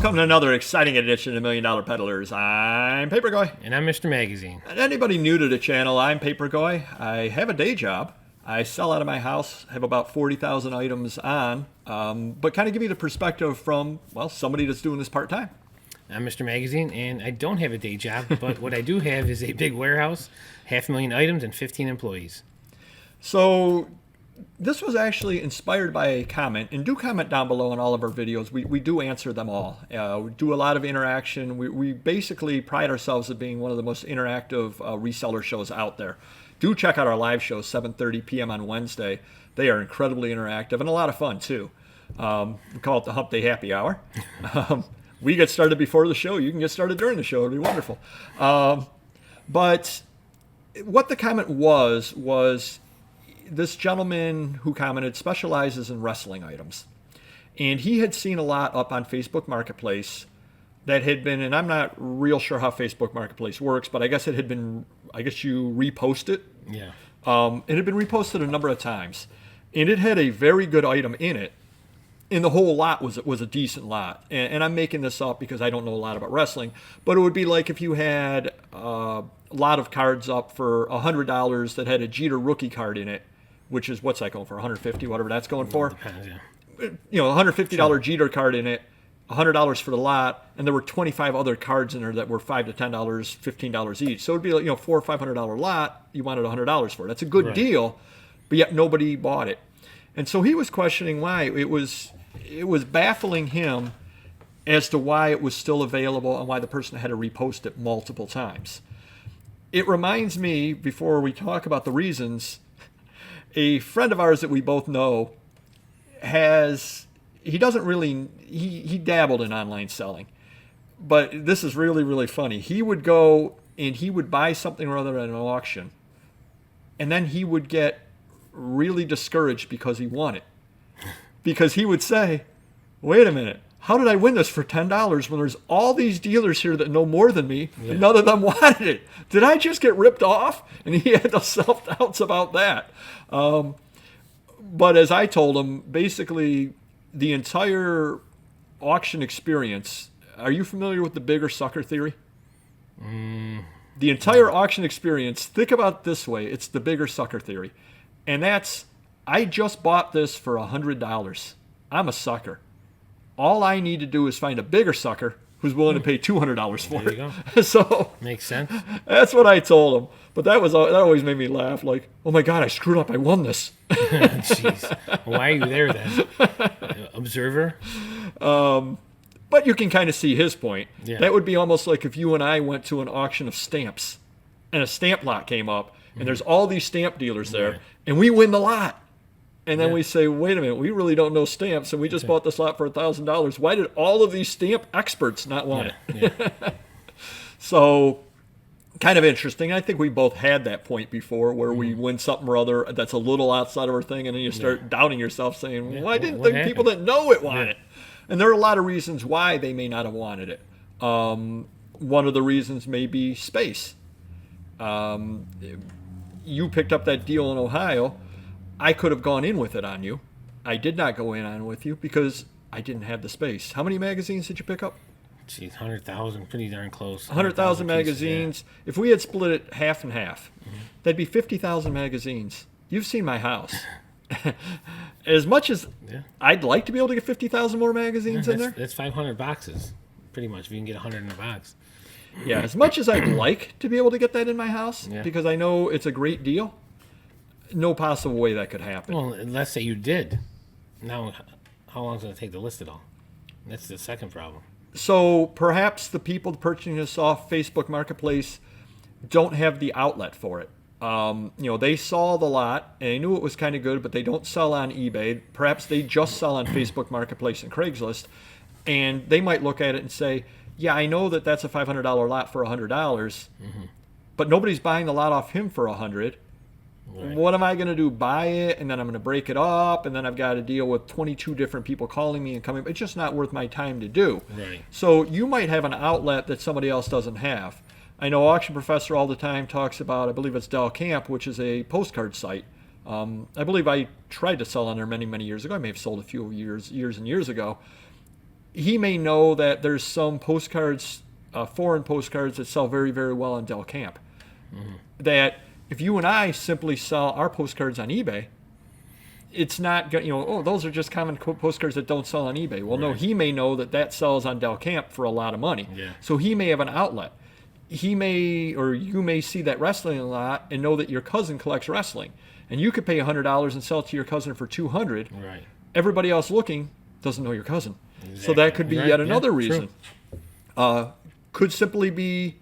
Welcome to another exciting edition of Million Dollar Peddlers. I'm Papergoy. And I'm Mr. Magazine. And anybody new to the channel, I'm Papergoy. I have a day job. I sell out of my house, have about 40,000 items on, but kind of give you the perspective from, well, somebody that's doing this part-time. I'm Mr. Magazine, and I don't have a day job, but what I do have is a big warehouse, 500,000 items, and 15 employees. So this was actually inspired by a comment, and do comment down below on all of our videos. We do answer them all. We do a lot of interaction. We basically pride ourselves at being one of the most interactive reseller shows out there. Do check out our live shows, 7:30 p.m. on Wednesday. They are incredibly interactive and a lot of fun, too. We call it the Hump Day Happy Hour. We get started before the show. You can get started during the show. It'd be wonderful. But what the comment was this gentleman who commented specializes in wrestling items. And he had seen a lot up on Facebook Marketplace that had been, and I'm not real sure how Facebook Marketplace works, but I guess it had been, I guess you repost it. Yeah. It had been reposted a number of times. And it had a very good item in it. And the whole lot was a decent lot. And I'm making this up because I don't know a lot about wrestling. But it would be like if you had a lot of cards up for $100 that had a Jeter rookie card in it, which is, what's that going for, $150, whatever that's going for? Depends, yeah. You know, $150 Jeter card in it, $100 for the lot, and there were 25 other cards in there that were $5 to $10, $15 each. So it would be like, $400 or $500 lot, you wanted $100 for it. That's a good deal, but yet nobody bought it. And so he was questioning why. It was baffling him as to why it was still available and why the person had to repost it multiple times. It reminds me, before we talk about the reasons, a friend of ours that we both know he dabbled in online selling. But this is really, really funny. He would go and he would buy something or other at an auction, and then he would get really discouraged because he won it. Because he would say, wait a minute, how did I win this for $10 when there's all these dealers here that know more than me, and none of them wanted it? Did I just get ripped off? And he had the self-doubts about that. But as I told him, basically the entire auction experience, are you familiar with the bigger sucker theory? The entire auction experience, think about it this way, it's the bigger sucker theory. And that's, I just bought this for $100. I'm a sucker. All I need to do is find a bigger sucker who's willing to pay $200 for it. There you go. So makes sense. That's what I told him. But that always made me laugh. Like, oh my God, I screwed up. I won this. Jeez. Why are you there then? Observer? But you can kind of see his point. Yeah. That would be almost like if you and I went to an auction of stamps and a stamp lot came up and there's all these stamp dealers there and we win the lot. And then we say, wait a minute, we really don't know stamps, and we just bought this lot for $1,000. Why did all of these stamp experts not want it? Yeah. So, kind of interesting. I think we both had that point before where we win something or other that's a little outside of our thing, and then you start doubting yourself, saying, well, I didn't think people that know it want it. And there are a lot of reasons why they may not have wanted it. One of the reasons may be space. You picked up that deal in Ohio. I could have gone in with it on you. I did not go in on with you because I didn't have the space. How many magazines did you pick up? Geez, 100,000, pretty darn close. 100,000 magazines. Yeah. If we had split it half and half, that'd be 50,000 magazines. You've seen my house. As much as I'd like to be able to get 50,000 more magazines in there. That's 500 boxes, pretty much. If you can get 100 in a box. Yeah, as much as I'd like to be able to get that in my house, because I know it's a great deal, no possible way that could happen. Well, let's say you did. Now, how long is it going to take to list it all? That's the second problem. So perhaps the people purchasing this off Facebook Marketplace don't have the outlet for it. They saw the lot and they knew it was kind of good, but they don't sell on eBay. Perhaps they just sell on Facebook Marketplace and Craigslist, and they might look at it and say, yeah, I know that that's a $500 lot for $100, but nobody's buying the lot off him for $100. Right. What am I going to do? Buy it, and then I'm going to break it up, and then I've got to deal with 22 different people calling me and coming. It's just not worth my time to do. Right. So you might have an outlet that somebody else doesn't have. I know Auction Professor all the time talks about, I believe it's Del Camp, which is a postcard site. I believe I tried to sell on there many, many years ago. I may have sold a few years and years ago. he may know that there's some postcards, foreign postcards that sell very, very well on Del Camp. That if you and I simply sell our postcards on eBay, it's not, those are just common postcards that don't sell on eBay. Well, no, he may know that sells on Del Camp for a lot of money. Yeah. So he may have an outlet. He may, or you may see that wrestling a lot and know that your cousin collects wrestling. And you could pay $100 and sell it to your cousin for $200. Right. Everybody else looking doesn't know your cousin. Exactly. So that could be yet another reason. True. Could simply be,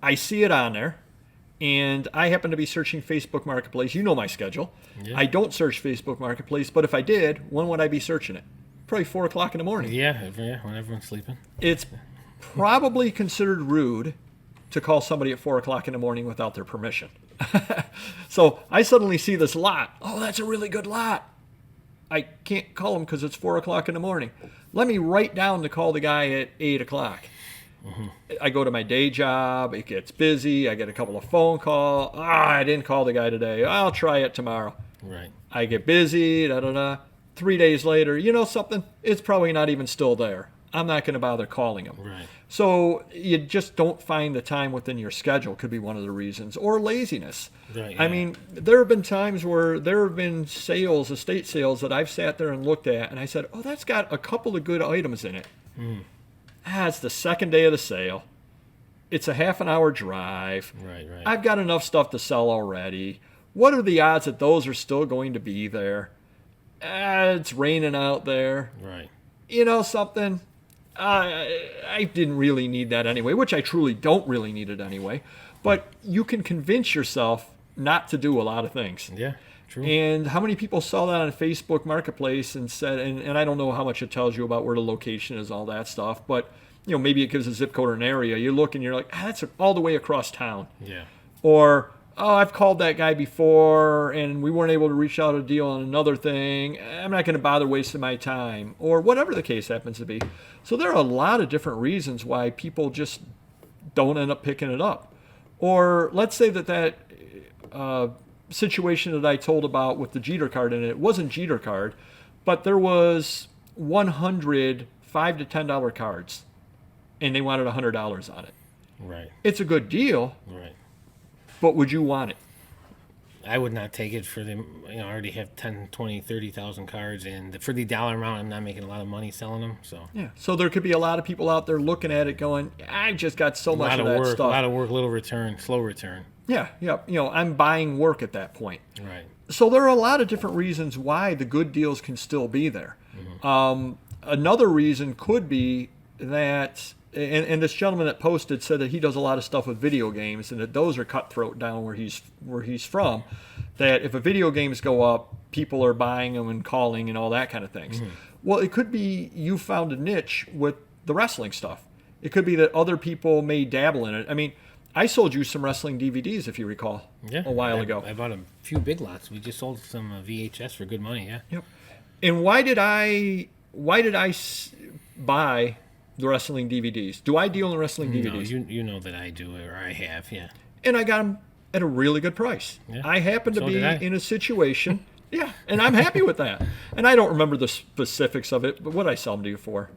I see it on there, and I happen to be searching Facebook Marketplace. You know my schedule. Yeah. I don't search Facebook Marketplace, but if I did, when would I be searching it? Probably 4 o'clock in the morning. Yeah, when everyone's sleeping. It's probably considered rude to call somebody at 4 o'clock in the morning without their permission. So I suddenly see this lot. Oh, that's a really good lot. I can't call him because it's 4 o'clock in the morning. Let me write down to call the guy at 8 o'clock. I go to my day job. It gets busy. I get a couple of phone calls. I didn't call the guy today. I'll try it tomorrow. Right. I get busy. 3 days later, you know something? It's probably not even still there. I'm not going to bother calling him. Right. So you just don't find the time within your schedule could be one of the reasons. Or laziness. Right, I yeah. mean, there have been times where there have been estate sales that I've sat there and looked at, and I said, oh, that's got a couple of good items in it. It's the second day of the sale. It's a half an hour drive. Right. I've got enough stuff to sell already. What are the odds that those are still going to be there? It's raining out there. Right. You know something? I didn't really need that anyway, which I truly don't really need it anyway. But you can convince yourself not to do a lot of things. Yeah, true. And how many people saw that on Facebook Marketplace and said, and I don't know how much it tells you about where the location is, all that stuff, but maybe it gives a zip code or an area. You look and you're like, that's all the way across town. Yeah. Or, I've called that guy before and we weren't able to reach out a deal on another thing. I'm not going to bother wasting my time. Or whatever the case happens to be. So there are a lot of different reasons why people just don't end up picking it up. Or let's say that situation that I told about with the Jeter card in it wasn't Jeter card, but there was 100 $5 to $10 cards, and they wanted $100 on it. Right. It's a good deal. Right. But would you want it? I would not take it for them. I already have 10, 20, 30,000 cards, and for the dollar amount, I'm not making a lot of money selling them. So yeah. So there could be a lot of people out there looking at it going, I've just got so much of that work, stuff. A lot of work, little return, slow return. Yeah. I'm buying work at that point. Right. So there are a lot of different reasons why the good deals can still be there. Another reason could be that, and this gentleman that posted said that he does a lot of stuff with video games and that those are cutthroat down where he's from, that if a video games go up, people are buying them and calling and all that kind of things. Well, it could be you found a niche with the wrestling stuff. It could be that other people may dabble in it. I mean, I sold you some wrestling DVDs, if you recall, a while ago. I bought a few big lots. We just sold some VHS for good money, yeah. Yep. And why did I buy the wrestling DVDs? Do I deal in the wrestling DVDs? No, you know that I do, or I have, yeah. And I got them at a really good price. Yeah. I happen to So be did I. in a situation, and I'm happy with that. And I don't remember the specifics of it, but what did I sell them to you for?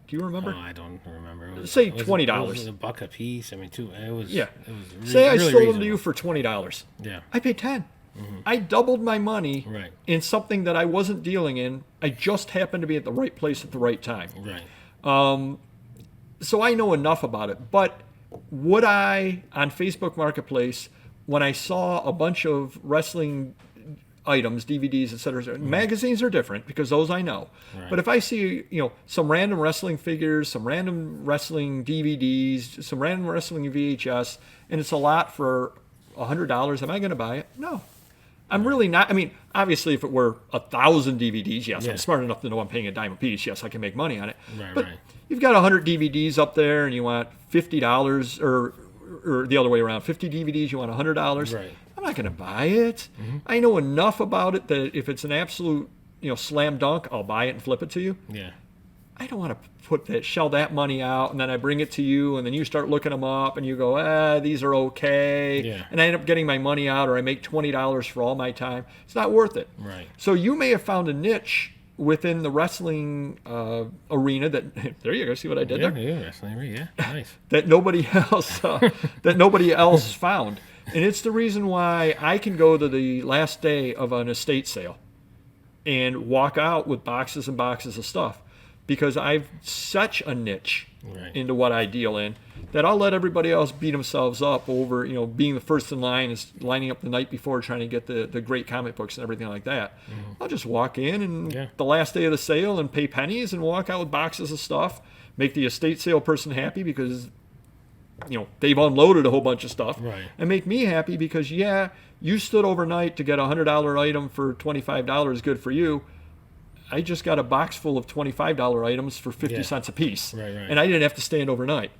Do you remember? Oh, I don't remember. Say $20. $20. It was $1 a piece. I mean, it was Yeah. It was Say I really sold reasonable. them to you for $20. Yeah. I paid $10. I doubled my money Right. in something that I wasn't dealing in. I just happened to be at the right place at the right time. Right. So I know enough about it. But would I, on Facebook Marketplace, when I saw a bunch of wrestling items, DVDs, etc., magazines are different because those I know. Right. But if I see, some random wrestling figures, some random wrestling DVDs, some random wrestling VHS, and it's a lot for $100, am I going to buy it? No. I'm really not. I mean, obviously, if it were 1,000 DVDs, yes, Yeah. I'm smart enough to know I'm paying a dime a piece. Yes, I can make money on it. Right, but right. you've got 100 DVDs up there, and you want $50, or the other way around, 50 DVDs, you want $100. Right. I'm not going to buy it. I know enough about it that if it's an absolute, slam dunk, I'll buy it and flip it to you. Yeah. I don't want to shell that money out, and then I bring it to you, and then you start looking them up, and you go, these are okay. Yeah. And I end up getting my money out, or I make $20 for all my time. It's not worth it. Right. So you may have found a niche within the wrestling arena that there you go. See what I did there? Yeah, wrestling arena. Yeah, nice. That nobody else found. And it's the reason why I can go to the last day of an estate sale and walk out with boxes and boxes of stuff, because I've such a niche into what I deal in that I'll let everybody else beat themselves up over, being the first in line, is lining up the night before trying to get the great comic books and everything like that. I'll just walk in and the last day of the sale and pay pennies and walk out with boxes of stuff, make the estate sale person happy because they've unloaded a whole bunch of stuff, and make me happy because you stood overnight to get a $100 item for $25. Good for you. I just got a box full of $25 items for 50 cents a piece, and I didn't have to stand overnight.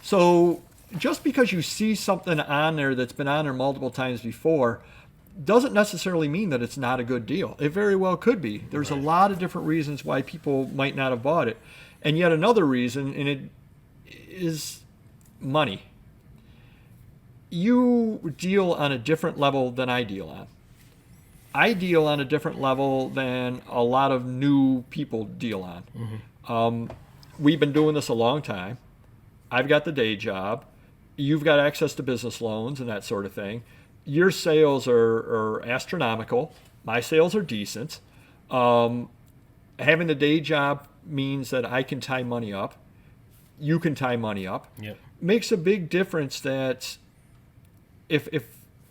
So just because you see something on there that's been on there multiple times before doesn't necessarily mean that it's not a good deal. It very well could be. There's a lot of different reasons why people might not have bought it. And yet another reason, and it is money. You deal on a different level than I deal on. I deal on a different level than a lot of new people deal on. We've been doing this a long time. I've got the day job. You've got access to business loans and that sort of thing. Your sales are astronomical. My sales are decent. Having the day job means that I can tie money up. You can tie money up. Makes a big difference that if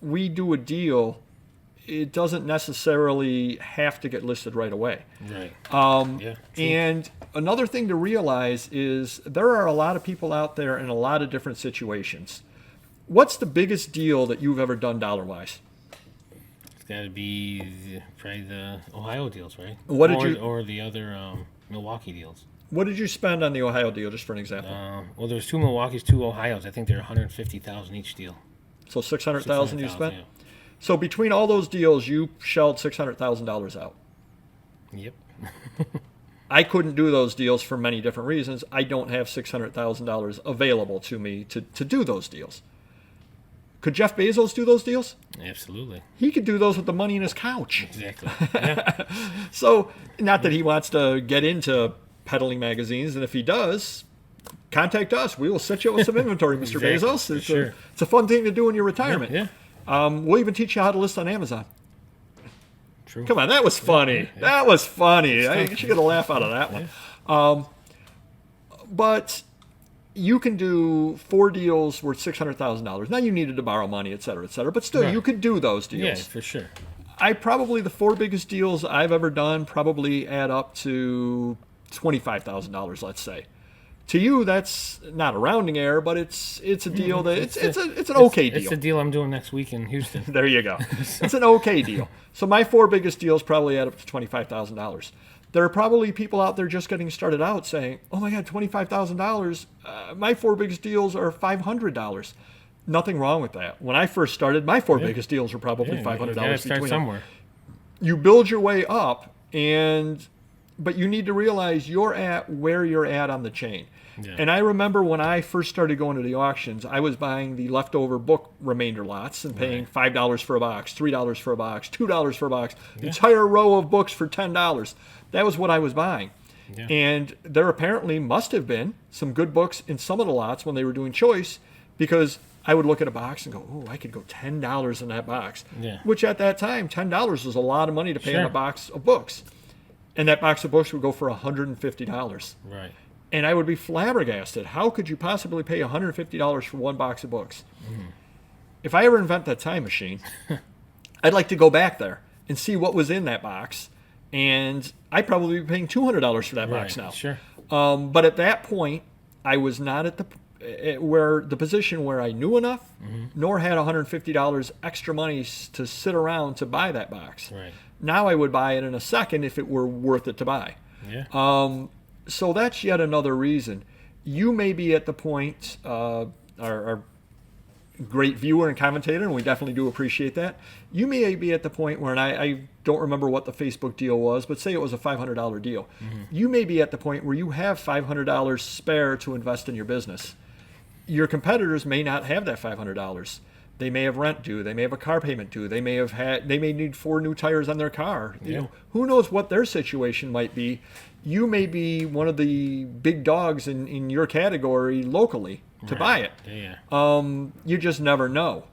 we do a deal, it doesn't necessarily have to get listed right away. And another thing to realize is there are a lot of people out there in a lot of different situations. What's the biggest deal that you've ever done dollar-wise? It's got to be probably the Ohio deals, right? Or the other Milwaukee deals. What did you spend on the Ohio deal, just for an example? Well, there was 2 Milwaukees, 2 Ohios. I think they're $150,000 each deal. So $600,000 you spent? Yeah. So between all those deals, you shelled $600,000 out. Yep. I couldn't do those deals for many different reasons. I don't have $600,000 available to me to do those deals. Could Jeff Bezos do those deals? Absolutely. He could do those with the money in his couch. Exactly. Yeah. So, not that he wants to get into peddling magazines, and if he does, contact us. We will set you up with some inventory, Mr. Bezos. It's a fun thing to do in your retirement. We'll even teach you how to list on Amazon. True. Come on, that was funny. That was funny. I should get a laugh out of that one. But you can do 4 deals worth $600,000. Now you needed to borrow money, et cetera, but still you could do those deals. Yeah, for sure. The 4 biggest deals I've ever done probably add up to $25,000, let's say. To you, that's not a rounding error, but it's a deal that it's an okay deal. It's a deal I'm doing next week in Houston. There you go. It's an okay deal. So my 4 biggest deals probably add up to $25,000. There are probably people out there just getting started out saying, "Oh my God, $25,000! My 4 biggest deals are $500." Nothing wrong with that. When I first started, my 4 biggest deals were probably $500 between start somewhere. You build your way up, but you need to realize you're at where you're at on the chain. And I remember when I first started going to the auctions, I was buying the leftover book remainder lots and paying $5 for a box, $3 for a box, $2 for a box, entire row of books for $10. That was what I was buying. And there apparently must have been some good books in some of the lots when they were doing choice, because I would look at a box and go, "Oh, I could go $10 in that box." Which at that time, $10 was a lot of money to pay on a box of books. And that box of books would go for $150. Right. And I would be flabbergasted. How could you possibly pay $150 for 1 box of books? If I ever invent that time machine, I'd like to go back there and see what was in that box. And I'd probably be paying $200 for that box now. Sure. But at that point, I was not at the position where I knew enough, nor had $150 extra money to sit around to buy that box. Right. Now I would buy it in a second if it were worth it to buy. So that's yet another reason. You may be at the point, our great viewer and commentator, and we definitely do appreciate that. You may be at the point where, and I don't remember what the Facebook deal was, but say it was a $500 deal. You may be at the point where you have $500 spare to invest in your business. Your competitors may not have that $500. They may have rent due. They may have a car payment due. They may need 4 new tires on their car. You know, who knows what their situation might be. You may be one of the big dogs in your category locally to buy it. You just never know.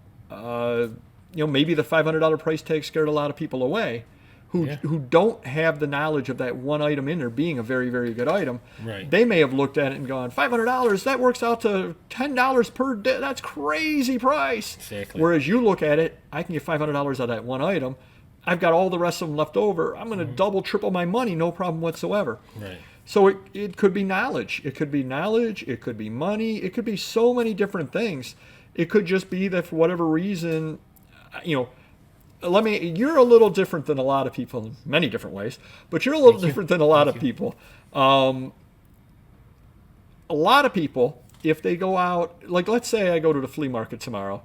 Maybe the $500 price tag scared a lot of people away who don't have the knowledge of that one item in there being a very, very good item. Right. They may have looked at it and gone, $500, that works out to $10 per day. That's crazy price. Exactly. Whereas you look at it, I can get $500 out of that one item. I've got all the rest of them left over. I'm going to double, triple my money, no problem whatsoever. Right. So it could be knowledge. It could be knowledge. It could be money. It could be so many different things. It could just be that for whatever reason, you're a little different than a lot of people in many different ways, but you're a little different than a lot of people. A lot of people, if they go out, like let's say I go to the flea market tomorrow,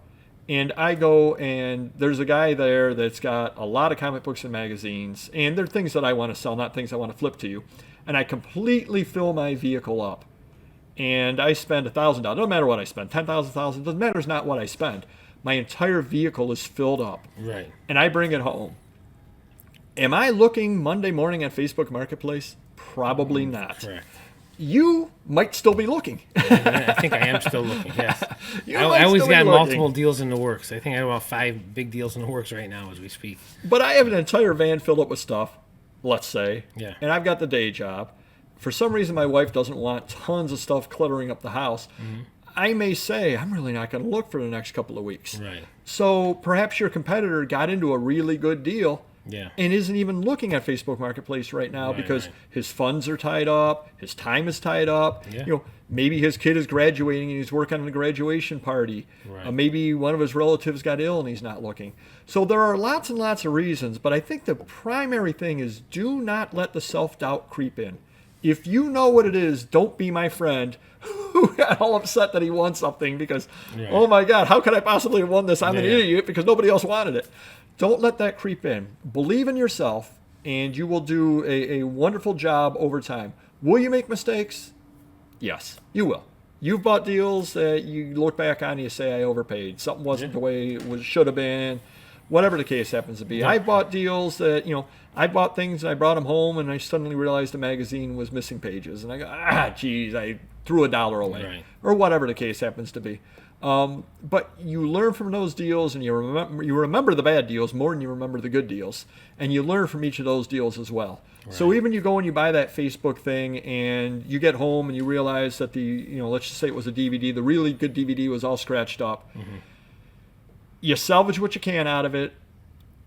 and I go and there's a guy there that's got a lot of comic books and magazines, and they're things that I want to sell, not things I want to flip to you, and I completely fill my vehicle up, and I spend $1,000. Doesn't matter what I spend, $10,000, doesn't matter. It's not what I spend. My entire vehicle is filled up. Right. And I bring it home. Am I looking Monday morning at Facebook Marketplace? Probably not. Correct. You might still be looking. I think I am still looking, yes. I always got multiple deals in the works. I think I have about 5 big deals in the works right now as we speak. But I have an entire van filled up with stuff, let's say. Yeah. And I've got the day job. For some reason, my wife doesn't want tons of stuff cluttering up the house. Mm-hmm. I may say, I'm really not going to look for the next couple of weeks. Right. So perhaps your competitor got into a really good deal and isn't even looking at Facebook Marketplace right now because his funds are tied up, his time is tied up. Yeah. Maybe his kid is graduating and he's working on a graduation party. Right. Maybe one of his relatives got ill and he's not looking. So there are lots and lots of reasons, but I think the primary thing is do not let the self-doubt creep in. If you know what it is, don't be my friend who got all upset that he won something because, oh my God, how could I possibly have won this? I'm an idiot because nobody else wanted it. Don't let that creep in. Believe in yourself, and you will do a wonderful job over time. Will you make mistakes? Yes, you will. You've bought deals that you look back on and you say, I overpaid. Something wasn't the way it should have been. Whatever the case happens to be. Yeah. I bought deals that, I bought things and I brought them home and I suddenly realized the magazine was missing pages. And I go, geez, I threw $1 away. Right. Or whatever the case happens to be. But you learn from those deals and you remember the bad deals more than you remember the good deals. And you learn from each of those deals as well. Right. So even you go and you buy that Facebook thing and you get home and you realize that let's just say it was a DVD, the really good DVD was all scratched up. Mm-hmm. You salvage what you can out of it,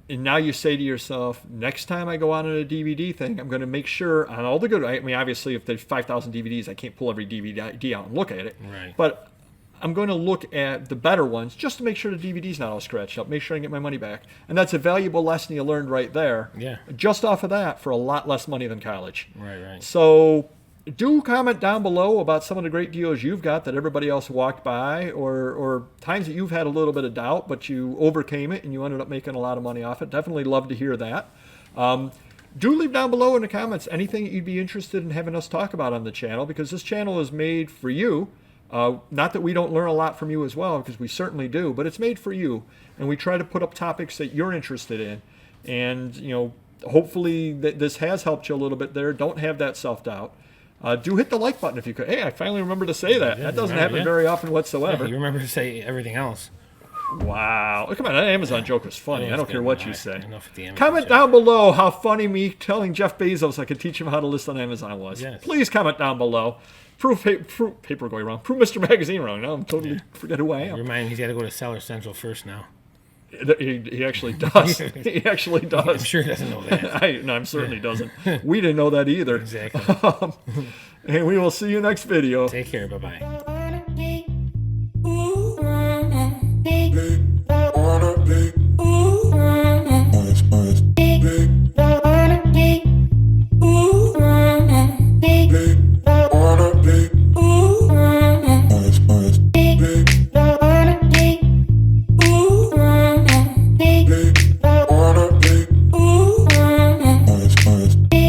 and now you say to yourself, next time I go on a DVD thing, I'm going to make sure on all the good. I mean, obviously, if there's 5,000 DVDs, I can't pull every DVD out and look at it. Right. But I'm going to look at the better ones just to make sure the DVD's not all scratched up, make sure I get my money back. And that's a valuable lesson you learned right there. Yeah. Just off of that for a lot less money than college. Right. So do comment down below about some of the great deals you've got that everybody else walked by or times that you've had a little bit of doubt, but you overcame it and you ended up making a lot of money off it. Definitely love to hear that. Do leave down below in the comments anything that you'd be interested in having us talk about on the channel, because this channel is made for you. Not that we don't learn a lot from you as well, because we certainly do, but it's made for you. And we try to put up topics that you're interested in. And, hopefully this has helped you a little bit there. Don't have that self-doubt. Do hit the like button if you could. Hey, I finally remembered to say that. That doesn't happen very often whatsoever. Yeah, you remember to say everything else. Wow. Come on, that Amazon joke was funny. I don't care what you say. Comment down below how funny me telling Jeff Bezos I could teach him how to list on Amazon was. Yes. Please comment down below. Prove Papergoy wrong. Prove Mr. Magazine wrong. Now I'm totally forget who I am. Remind him he's got to go to Seller Central first now. He actually does. He actually does. I'm sure he doesn't know that. I'm certainly doesn't. We didn't know that either. Exactly. And we will see you next video. Take care. Bye-bye.